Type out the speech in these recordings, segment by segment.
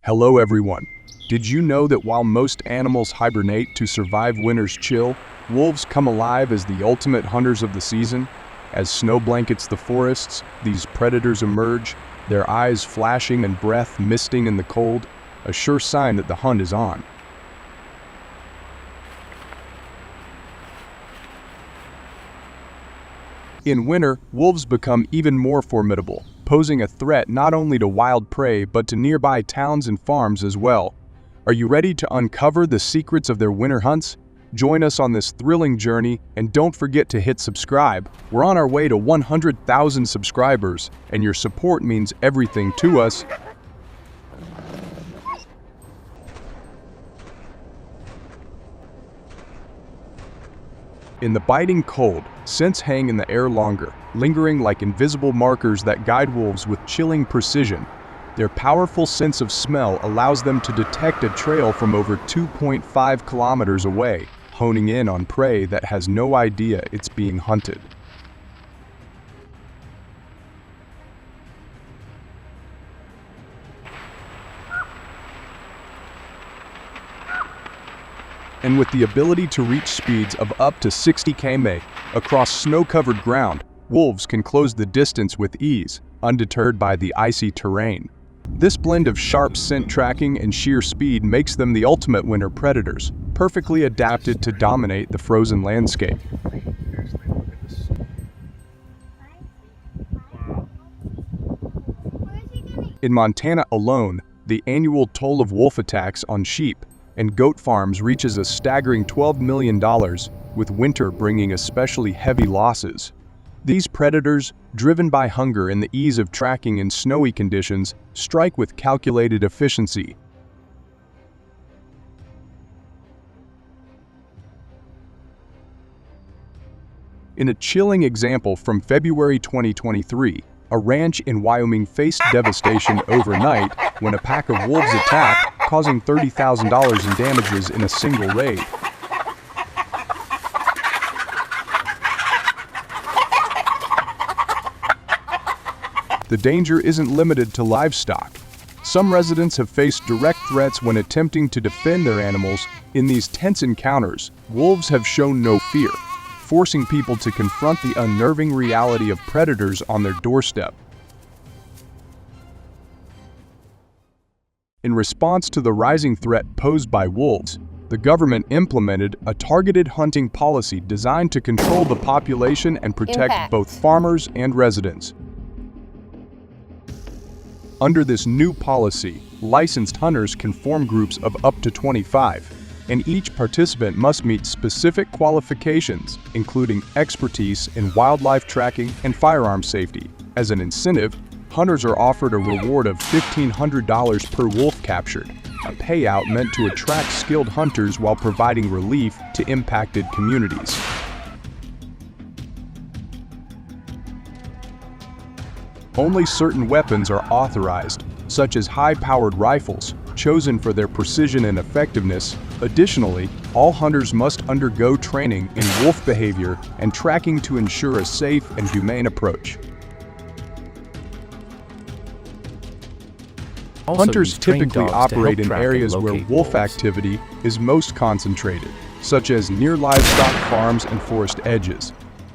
Hello everyone. Did you know that while most animals hibernate to survive winter's chill, wolves come alive as the ultimate hunters of the season? As snow blankets the forests, these predators emerge, their eyes flashing and breath misting in the cold, a sure sign that the hunt is on. In winter, wolves become even more formidable, posing a threat not only to wild prey but to nearby towns and farms as well. Are you ready to uncover the secrets of their winter hunts? Join us on this thrilling journey and don't forget to hit subscribe. We're on our way to 100,000 subscribers, and your support means everything to us. In the biting cold, scents hang in the air longer, lingering like invisible markers that guide wolves with chilling precision. Their powerful sense of smell allows them to detect a trail from over 2.5 kilometers away, honing in on prey that has no idea it's being hunted. And with the ability to reach speeds of up to 60 km across snow-covered ground, wolves can close the distance with ease, undeterred by the icy terrain. This blend of sharp scent tracking and sheer speed makes them the ultimate winter predators, perfectly adapted to dominate the frozen landscape. In Montana alone, the annual toll of wolf attacks on sheep and goat farms reaches a staggering $12 million, with winter bringing especially heavy losses. These predators, driven by hunger and the ease of tracking in snowy conditions, strike with calculated efficiency. In a chilling example from February 2023, a ranch in Wyoming faced devastation overnight when a pack of wolves attacked, causing $30,000 in damages in a single raid. The danger isn't limited to livestock. Some residents have faced direct threats when attempting to defend their animals. In these tense encounters, wolves have shown no fear, forcing people to confront the unnerving reality of predators on their doorstep. In response to the rising threat posed by wolves, the government implemented a targeted hunting policy designed to control the population and protect both farmers and residents. Under this new policy, licensed hunters can form groups of up to 25. And each participant must meet specific qualifications, including expertise in wildlife tracking and firearm safety. As an incentive, hunters are offered a reward of $1,500 per wolf captured, a payout meant to attract skilled hunters while providing relief to impacted communities. Only certain weapons are authorized, such as high-powered rifles, chosen for their precision and effectiveness. Additionally, all hunters must undergo training in wolf behavior and tracking to ensure a safe and humane approach. Hunters typically operate in areas where wolf activity is most concentrated, such as near livestock farms and forest edges.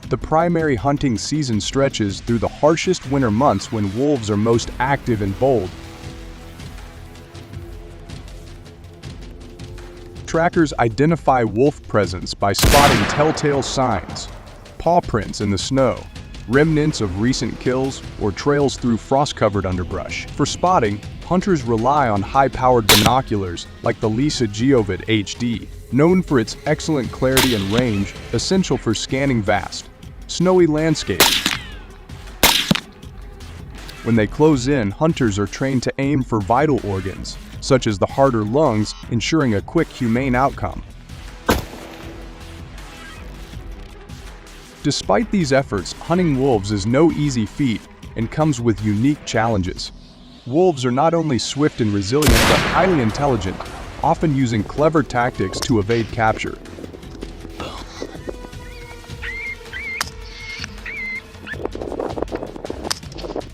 The primary hunting season stretches through the harshest winter months when wolves are most active and bold. Trackers identify wolf presence by spotting telltale signs, paw prints in the snow, remnants of recent kills, or trails through frost-covered underbrush. For spotting, hunters rely on high-powered binoculars like the Geographic HD, known for its excellent clarity and range, essential for scanning vast, snowy landscapes. When they close in, hunters are trained to aim for vital organs, such as the heart or lungs, ensuring a quick, humane outcome. Despite these efforts, hunting wolves is no easy feat and comes with unique challenges. Wolves are not only swift and resilient but highly intelligent, often using clever tactics to evade capture.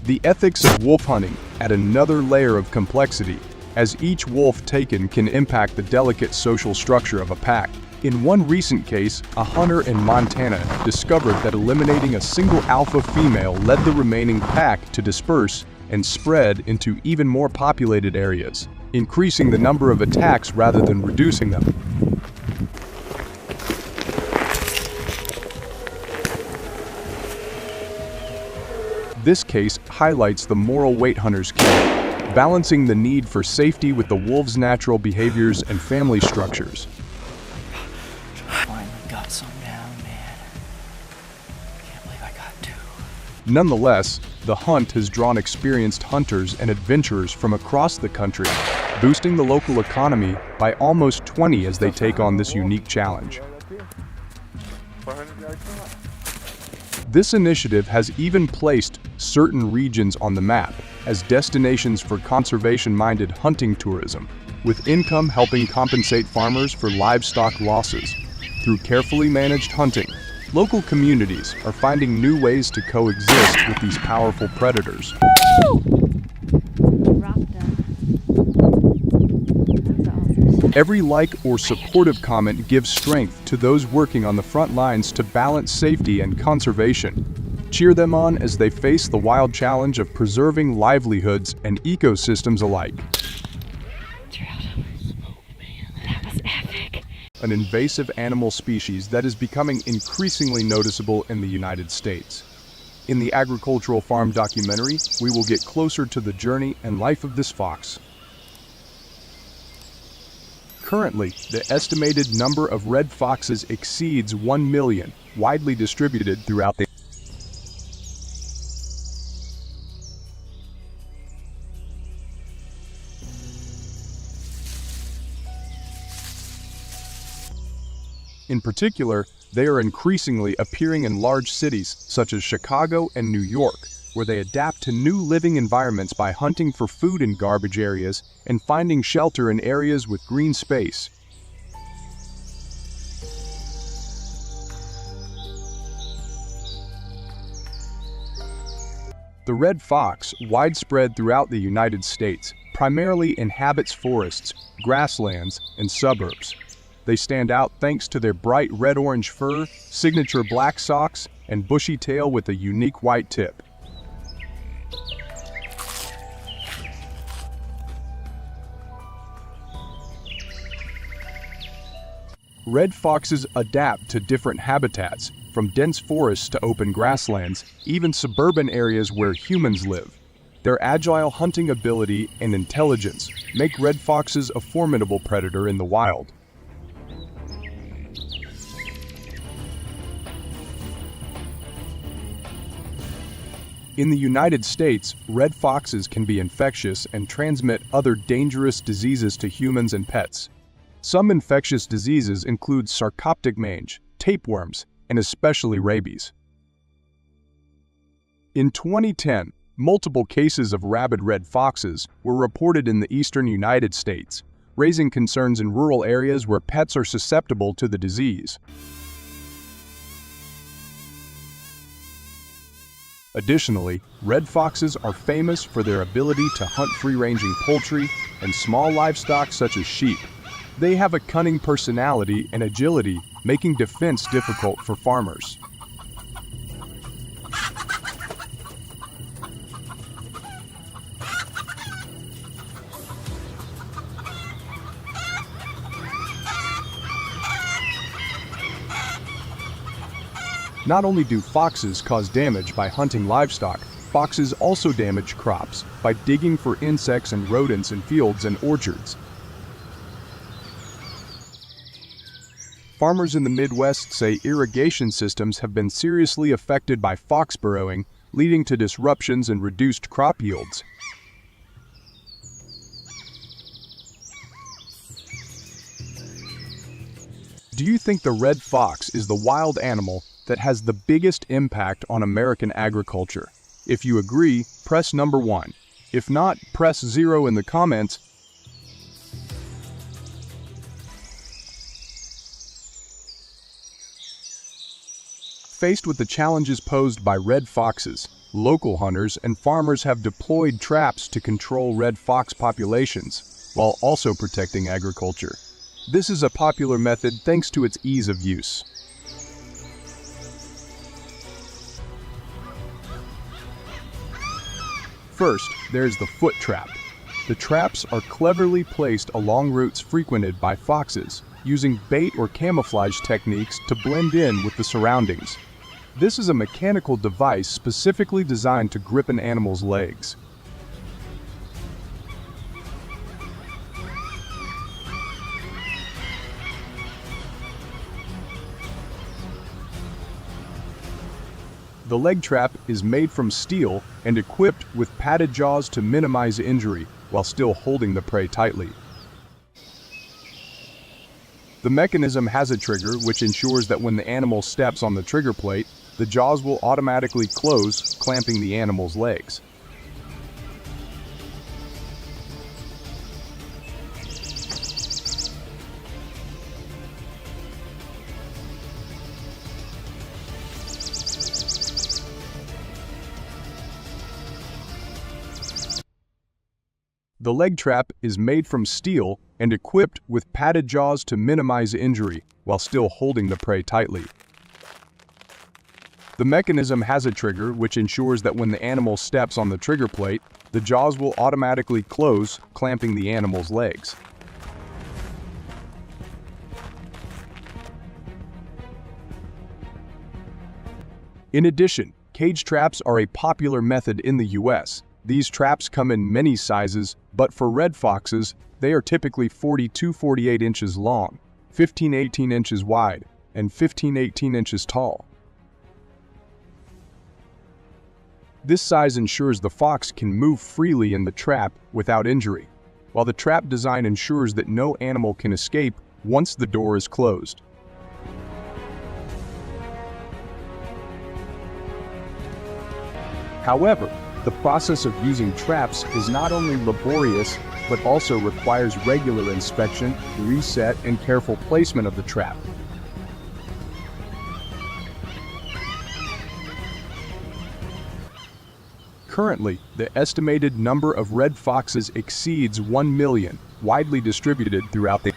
The ethics of wolf hunting add another layer of complexity, as each wolf taken can impact the delicate social structure of a pack. In one recent case, a hunter in Montana discovered that eliminating a single alpha female led the remaining pack to disperse and spread into even more populated areas, increasing the number of attacks rather than reducing them. This case highlights the moral weight hunters carry, balancing the need for safety with the wolf's natural behaviors and family structures. Finally got some down, man. Can't believe I got two. Nonetheless, the hunt has drawn experienced hunters and adventurers from across the country, boosting the local economy by almost 20 as they take on this unique challenge. This initiative has even placed certain regions on the map as destinations for conservation-minded hunting tourism, with income helping compensate farmers for livestock losses. Through carefully managed hunting, local communities are finding new ways to coexist with these powerful predators. Every like or supportive comment gives strength to those working on the front lines to balance safety and conservation. Cheer them on as they face the wild challenge of preserving livelihoods and ecosystems alike. That was epic. An invasive animal species that is becoming increasingly noticeable in the United States. In the agricultural farm documentary, we will get closer to the journey and life of this fox. Currently, the estimated number of red foxes exceeds 1 million, widely distributed throughout the In particular, they are increasingly appearing in large cities such as Chicago and New York, where they adapt to new living environments by hunting for food in garbage areas and finding shelter in areas with green space. The red fox, widespread throughout the United States, primarily inhabits forests, grasslands, and suburbs. They stand out thanks to their bright red-orange fur, signature black socks, and bushy tail with a unique white tip. Red foxes adapt to different habitats, from dense forests to open grasslands, even suburban areas where humans live. Their agile hunting ability and intelligence make red foxes a formidable predator in the wild. In the United States, red foxes can be infectious and transmit other dangerous diseases to humans and pets. Some infectious diseases include sarcoptic mange, tapeworms, and especially rabies. In 2010, multiple cases of rabid red foxes were reported in the eastern United States, raising concerns in rural areas where pets are susceptible to the disease. Additionally, red foxes are famous for their ability to hunt free-ranging poultry and small livestock such as sheep. They have a cunning personality and agility, making defense difficult for farmers. Not only do foxes cause damage by hunting livestock, foxes also damage crops by digging for insects and rodents in fields and orchards. Farmers in the Midwest say irrigation systems have been seriously affected by fox burrowing, leading to disruptions and reduced crop yields. Do you think the red fox is the wild animal that has the biggest impact on American agriculture? If you agree, press number 1. If not, press 0 in the comments. Faced with the challenges posed by red foxes, local hunters and farmers have deployed traps to control red fox populations, while also protecting agriculture. This is a popular method thanks to its ease of use. First, there's the foot trap. The traps are cleverly placed along routes frequented by foxes, using bait or camouflage techniques to blend in with the surroundings. This is a mechanical device specifically designed to grip an animal's legs. The leg trap is made from steel and equipped with padded jaws to minimize injury while still holding the prey tightly. The mechanism has a trigger which ensures that when the animal steps on the trigger plate, the jaws will automatically close, clamping the animal's legs. The leg trap is made from steel and equipped with padded jaws to minimize injury while still holding the prey tightly. The mechanism has a trigger which ensures that when the animal steps on the trigger plate, the jaws will automatically close, clamping the animal's legs. In addition, cage traps are a popular method in the US. These traps come in many sizes, but for red foxes, they are typically 40–48 inches long, 15–18 inches wide, and 15–18 inches tall. This size ensures the fox can move freely in the trap without injury, while the trap design ensures that no animal can escape once the door is closed. However, the process of using traps is not only laborious, but also requires regular inspection, reset, and careful placement of the trap. Currently, the estimated number of red foxes exceeds 1 million, widely distributed throughout the.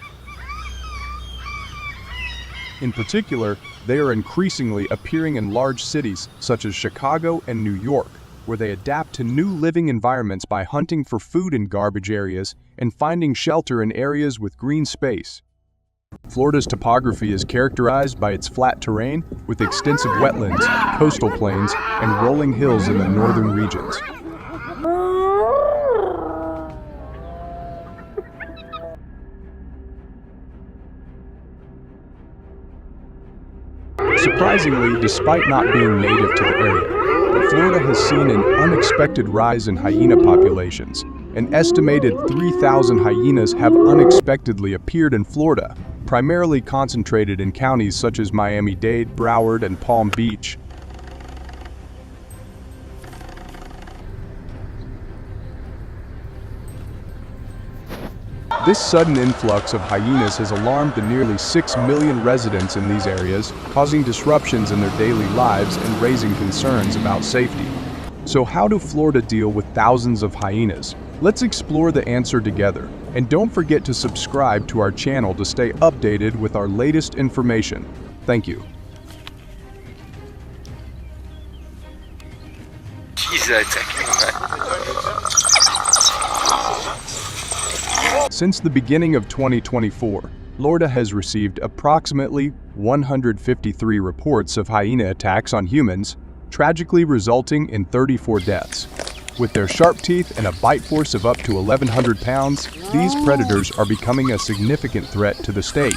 In particular, they are increasingly appearing in large cities such as Chicago and New York, where they adapt to new living environments by hunting for food in garbage areas and finding shelter in areas with green space. Florida's topography is characterized by its flat terrain with extensive wetlands, coastal plains, and rolling hills in the northern regions. Surprisingly, despite not being native to the area, Florida has seen an unexpected rise in hyena populations. An estimated 3,000 hyenas have unexpectedly appeared in Florida, primarily concentrated in counties such as Miami-Dade, Broward, and Palm Beach. This sudden influx of hyenas has alarmed the nearly 6 million residents in these areas, causing disruptions in their daily lives and raising concerns about safety. So how do Florida deal with thousands of hyenas? Let's explore the answer together. And don't forget to subscribe to our channel to stay updated with our latest information. Thank you. Since the beginning of 2024, Florida has received approximately 153 reports of hyena attacks on humans, tragically resulting in 34 deaths. With their sharp teeth and a bite force of up to 1,100 pounds, these predators are becoming a significant threat to the state.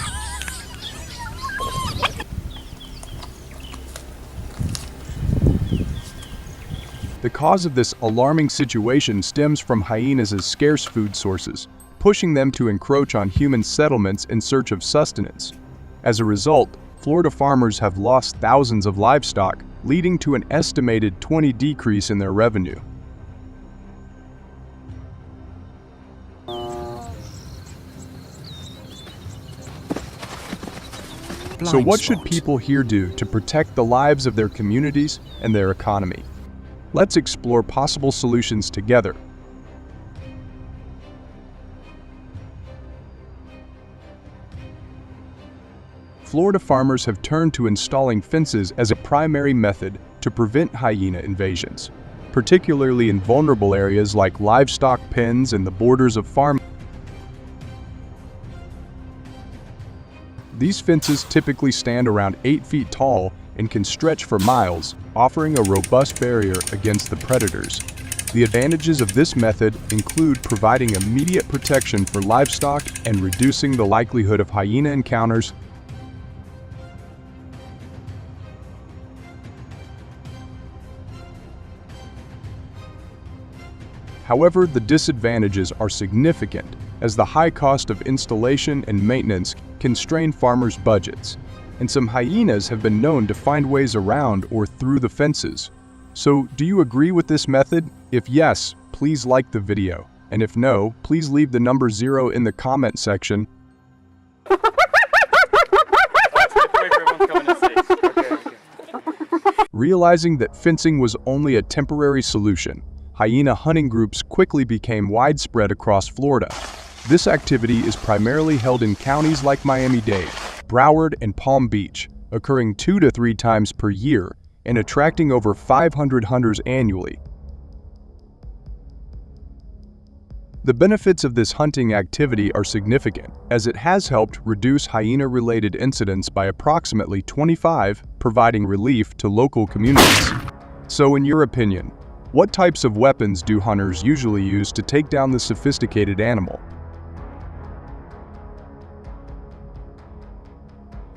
The cause of this alarming situation stems from hyenas as scarce food sources, pushing them to encroach on human settlements in search of sustenance. As a result, Florida farmers have lost thousands of livestock, leading to an estimated 20% decrease in their revenue. So what should people here do to protect the lives of their communities and their economy? Let's explore possible solutions together. Florida farmers have turned to installing fences as a primary method to prevent hyena invasions, particularly in vulnerable areas like livestock pens and the borders of farm. These fences typically stand around 8 feet tall and can stretch for miles, offering a robust barrier against the predators. The advantages of this method include providing immediate protection for livestock and reducing the likelihood of hyena encounters. However, the disadvantages are significant, as the high cost of installation and maintenance can strain farmers' budgets, and some hyenas have been known to find ways around or through the fences. So, do you agree with this method? If yes, please like the video, and if no, please leave the number 0 in the comment section. Realizing that fencing was only a temporary solution, hyena hunting groups quickly became widespread across Florida. This activity is primarily held in counties like Miami-Dade, Broward, and Palm Beach, occurring 2 to 3 times per year and attracting over 500 hunters annually. The benefits of this hunting activity are significant, as it has helped reduce hyena-related incidents by approximately 25, providing relief to local communities. So in your opinion, what types of weapons do hunters usually use to take down the sophisticated animal?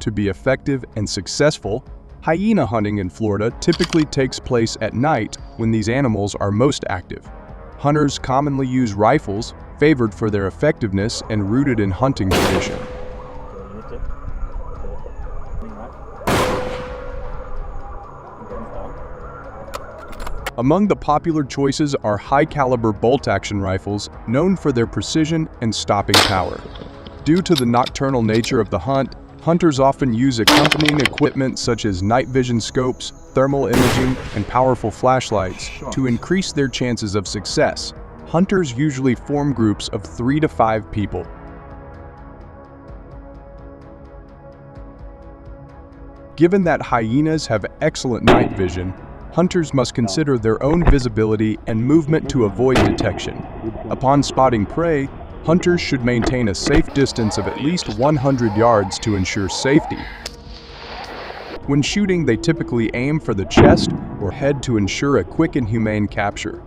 To be effective and successful, hyena hunting in Florida typically takes place at night when these animals are most active. Hunters commonly use rifles, favored for their effectiveness and rooted in hunting tradition. Among the popular choices are high-caliber bolt-action rifles, known for their precision and stopping power. Due to the nocturnal nature of the hunt, hunters often use accompanying equipment such as night vision scopes, thermal imaging, and powerful flashlights to increase their chances of success. Hunters usually form groups of 3 to 5 people. Given that hyenas have excellent night vision, hunters must consider their own visibility and movement to avoid detection. Upon spotting prey, hunters should maintain a safe distance of at least 100 yards to ensure safety. When shooting, they typically aim for the chest or head to ensure a quick and humane capture.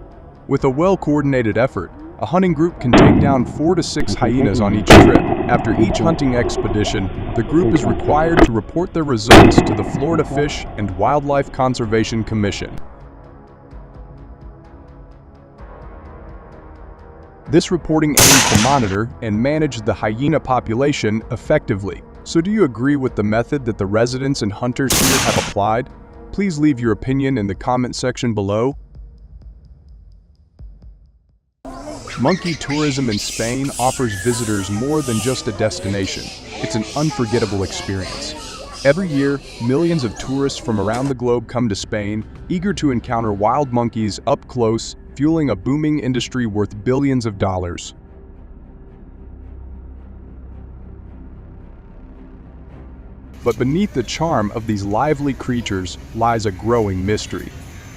With a well-coordinated effort, a hunting group can take down 4 to 6 hyenas on each trip. After each hunting expedition, the group is required to report their results to the Florida Fish and Wildlife Conservation Commission. This reporting aims to monitor and manage the hyena population effectively. So do you agree with the method that the residents and hunters here have applied? Please leave your opinion in the comment section below. Monkey tourism in Spain offers visitors more than just a destination. It's an unforgettable experience. Every year, millions of tourists from around the globe come to Spain, eager to encounter wild monkeys up close, fueling a booming industry worth billions of dollars. But beneath the charm of these lively creatures lies a growing mystery.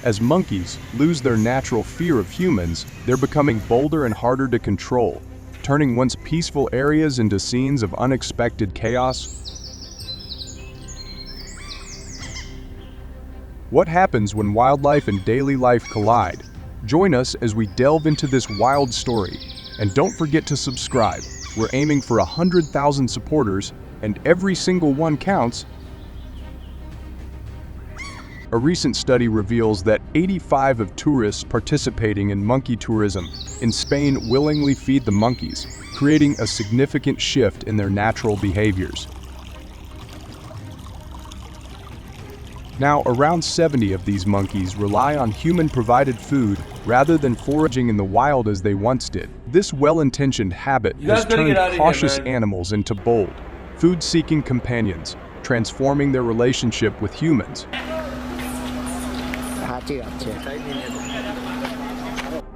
As monkeys lose their natural fear of humans, they're becoming bolder and harder to control, turning once peaceful areas into scenes of unexpected chaos. What happens when wildlife and daily life collide? Join us as we delve into this wild story. And don't forget to subscribe. We're aiming for 100,000 supporters, and every single one counts. A recent study reveals that 85% of tourists participating in monkey tourism in Spain willingly feed the monkeys, creating a significant shift in their natural behaviors. Now, around 70 of these monkeys rely on human-provided food rather than foraging in the wild as they once did. This well-intentioned habit has turned cautious animals into bold, food-seeking companions, transforming their relationship with humans.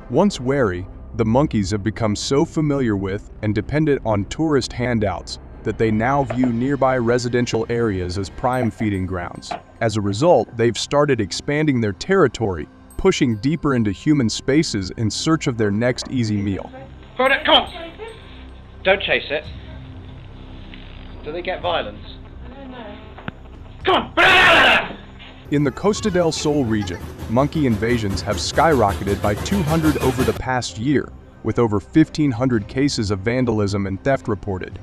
Once wary, the monkeys have become so familiar with and dependent on tourist handouts that they now view nearby residential areas as prime feeding grounds. As a result, they've started expanding their territory, pushing deeper into human spaces in search of their next easy meal. Come on! Don't chase it. Do they get violence? I don't know. Come on! In the Costa del Sol region, monkey invasions have skyrocketed by 200 over the past year, with over 1,500 cases of vandalism and theft reported.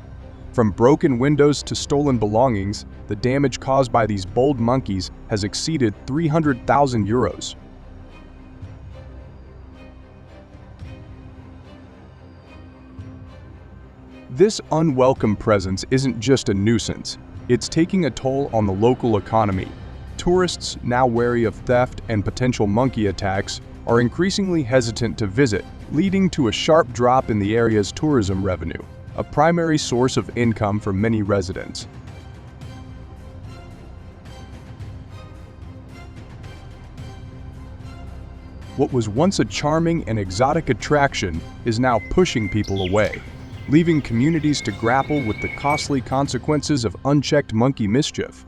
From broken windows to stolen belongings, the damage caused by these bold monkeys has exceeded 300,000 euros. This unwelcome presence isn't just a nuisance, it's taking a toll on the local economy. Tourists, now wary of theft and potential monkey attacks, are increasingly hesitant to visit, leading to a sharp drop in the area's tourism revenue, a primary source of income for many residents. What was once a charming and exotic attraction is now pushing people away, leaving communities to grapple with the costly consequences of unchecked monkey mischief.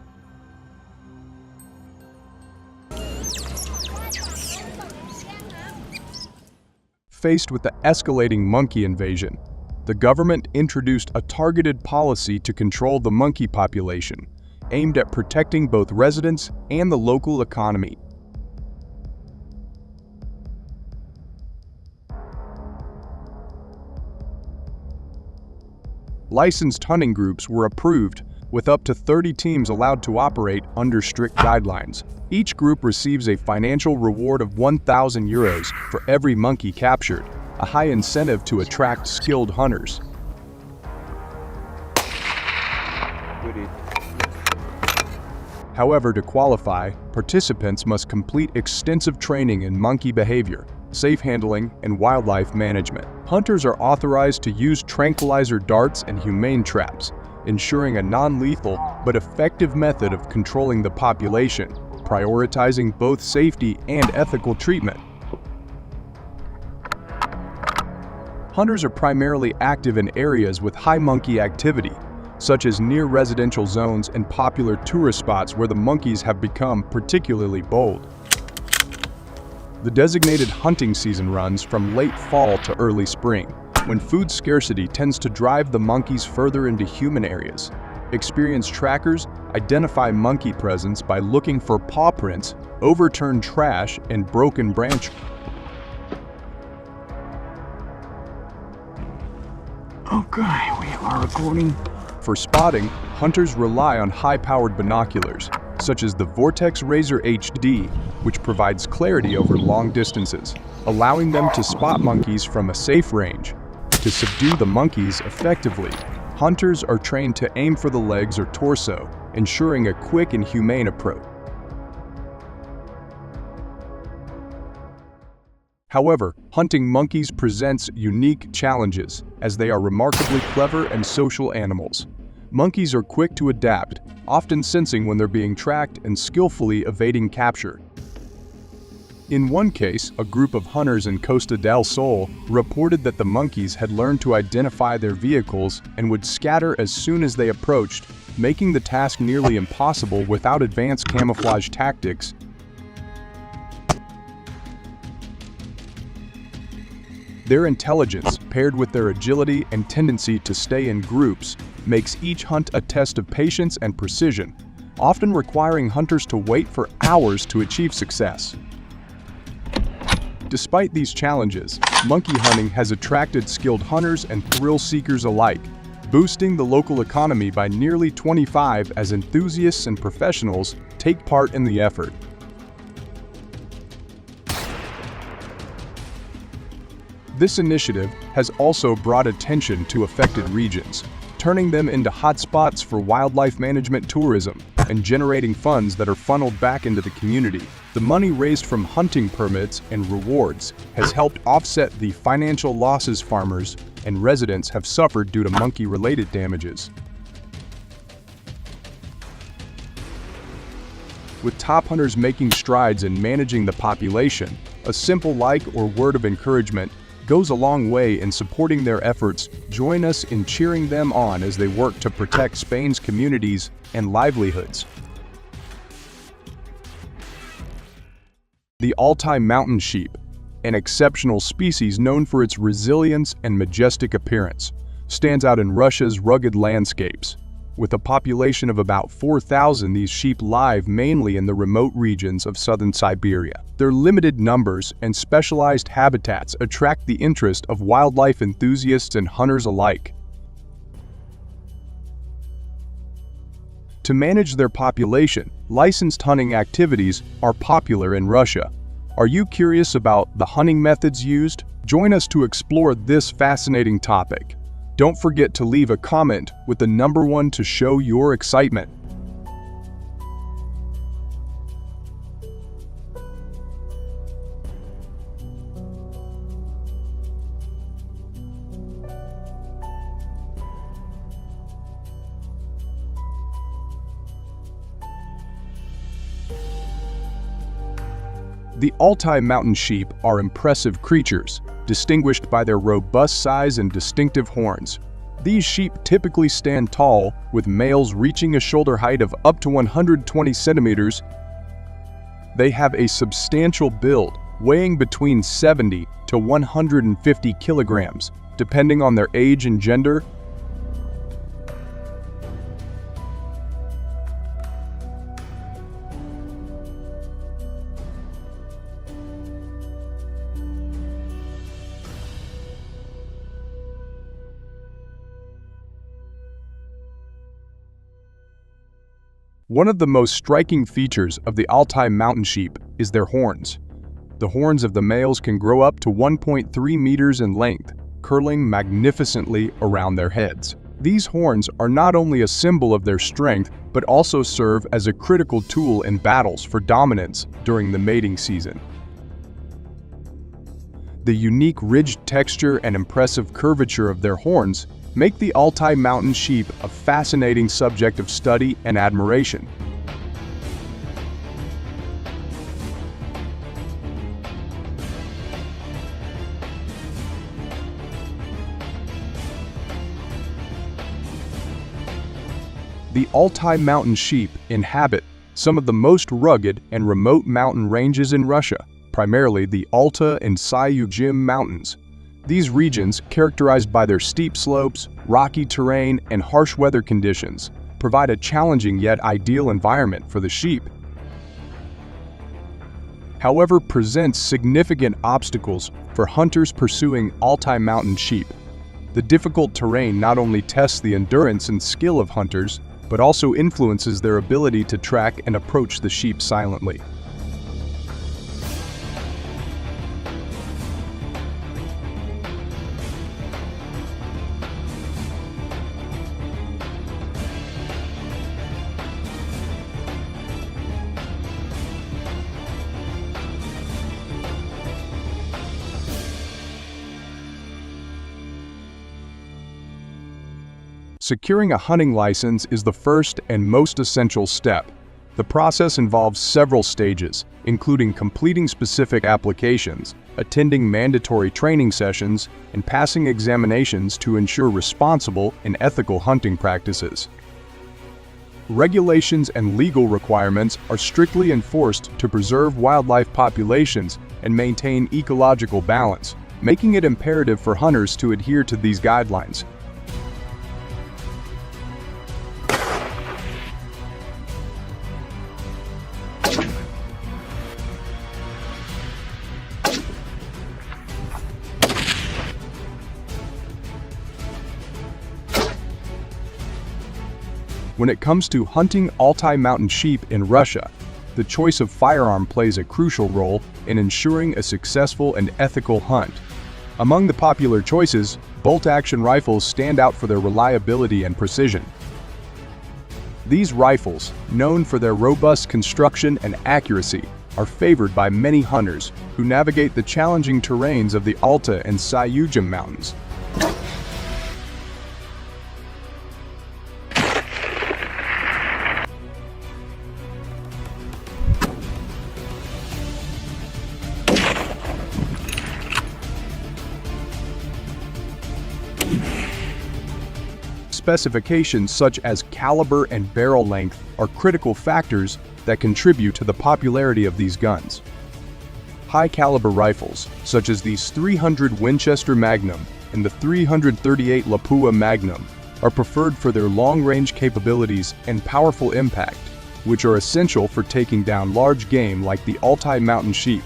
Faced with the escalating monkey invasion, the government introduced a targeted policy to control the monkey population, aimed at protecting both residents and the local economy. Licensed hunting groups were approved, with up to 30 teams allowed to operate under strict guidelines. Each group receives a financial reward of 1,000 euros for every monkey captured, a high incentive to attract skilled hunters. However, to qualify, participants must complete extensive training in monkey behavior, safe handling, and wildlife management. Hunters are authorized to use tranquilizer darts and humane traps, ensuring a non-lethal but effective method of controlling the population, prioritizing both safety and ethical treatment. Hunters are primarily active in areas with high monkey activity, such as near residential zones and popular tourist spots where the monkeys have become particularly bold. The designated hunting season runs from late fall to early spring, when food scarcity tends to drive the monkeys further into human areas. Experienced trackers identify monkey presence by looking for paw prints, overturned trash, and broken branches. Okay, we are recording. For spotting, hunters rely on high-powered binoculars, such as the Vortex Razor HD, which provides clarity over long distances, allowing them to spot monkeys from a safe range. To subdue the monkeys effectively, hunters are trained to aim for the legs or torso, ensuring a quick and humane approach. However, hunting monkeys presents unique challenges, as they are remarkably clever and social animals. Monkeys are quick to adapt, often sensing when they're being tracked and skillfully evading capture. In one case, a group of hunters in Costa del Sol reported that the monkeys had learned to identify their vehicles and would scatter as soon as they approached, making the task nearly impossible without advanced camouflage tactics. Their intelligence, paired with their agility and tendency to stay in groups, makes each hunt a test of patience and precision, often requiring hunters to wait for hours to achieve success. Despite these challenges, monkey hunting has attracted skilled hunters and thrill seekers alike, boosting the local economy by nearly 25 as enthusiasts and professionals take part in the effort. This initiative has also brought attention to affected regions, turning them into hotspots for wildlife management tourism and generating funds that are funneled back into the community. The money raised from hunting permits and rewards has helped offset the financial losses farmers and residents have suffered due to monkey-related damages. With top hunters making strides in managing the population, a simple like or word of encouragement goes a long way in supporting their efforts. Join us in cheering them on as they work to protect Spain's communities and livelihoods. The Altai mountain sheep, an exceptional species known for its resilience and majestic appearance, stands out in Russia's rugged landscapes. With a population of about 4,000, these sheep live mainly in the remote regions of southern Siberia. Their limited numbers and specialized habitats attract the interest of wildlife enthusiasts and hunters alike. To manage their population, licensed hunting activities are popular in Russia. Are you curious about the hunting methods used? Join us to explore this fascinating topic. Don't forget to leave a comment with the number 1 to show your excitement. The Altai mountain sheep are impressive creatures, distinguished by their robust size and distinctive horns. These sheep typically stand tall, with males reaching a shoulder height of up to 120 centimeters. They have a substantial build, weighing between 70 to 150 kilograms, depending on their age and gender. One of the most striking features of the Altai mountain sheep is their horns. The horns of the males can grow up to 1.3 meters in length, curling magnificently around their heads. These horns are not only a symbol of their strength, but also serve as a critical tool in battles for dominance during the mating season. The unique ridged texture and impressive curvature of their horns make the Altai mountain sheep a fascinating subject of study and admiration. The Altai mountain sheep inhabit some of the most rugged and remote mountain ranges in Russia, primarily the Alta and Sayugim mountains. These regions, characterized by their steep slopes, rocky terrain, and harsh weather conditions, provide a challenging yet ideal environment for the sheep. However, presents significant obstacles for hunters pursuing Altai mountain sheep. The difficult terrain not only tests the endurance and skill of hunters, but also influences their ability to track and approach the sheep silently. Securing a hunting license is the first and most essential step. The process involves several stages, including completing specific applications, attending mandatory training sessions, and passing examinations to ensure responsible and ethical hunting practices. Regulations and legal requirements are strictly enforced to preserve wildlife populations and maintain ecological balance, making it imperative for hunters to adhere to these guidelines. When it comes to hunting Altai mountain sheep in Russia, the choice of firearm plays a crucial role in ensuring a successful and ethical hunt. Among the popular choices, bolt-action rifles stand out for their reliability and precision. These rifles, known for their robust construction and accuracy, are favored by many hunters who navigate the challenging terrains of the Alta and Sayugim mountains. specifications such as caliber and barrel length are critical factors that contribute to the popularity of these guns. High-caliber rifles, such as these .300 Winchester Magnum and the .338 Lapua Magnum, are preferred for their long-range capabilities and powerful impact, which are essential for taking down large game like the Altai mountain sheep.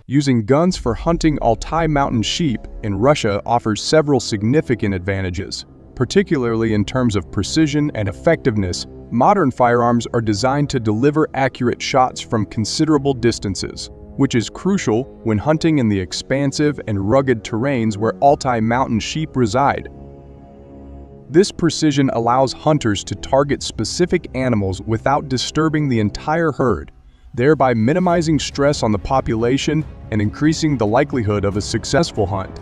Using guns for hunting Altai mountain sheep in Russia offers several significant advantages. Particularly in terms of precision and effectiveness, modern firearms are designed to deliver accurate shots from considerable distances, which is crucial when hunting in the expansive and rugged terrains where Altai mountain sheep reside. This precision allows hunters to target specific animals without disturbing the entire herd, thereby minimizing stress on the population and increasing the likelihood of a successful hunt.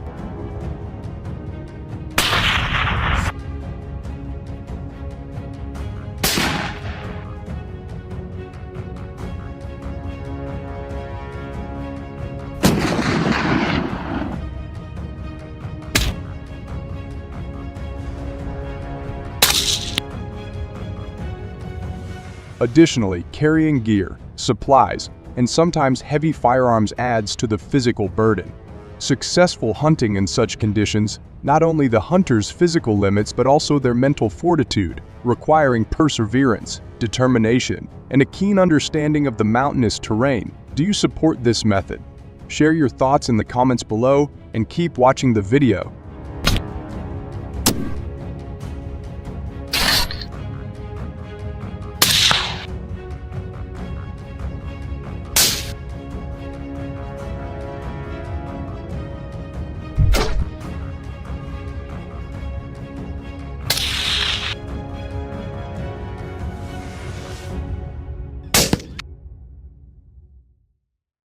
Additionally, carrying gear, supplies, and sometimes heavy firearms adds to the physical burden. Successful hunting in such conditions not only the hunter's physical limits but also their mental fortitude, requiring perseverance, determination, and a keen understanding of the mountainous terrain. Do you support this method? Share your thoughts in the comments below and keep watching the video.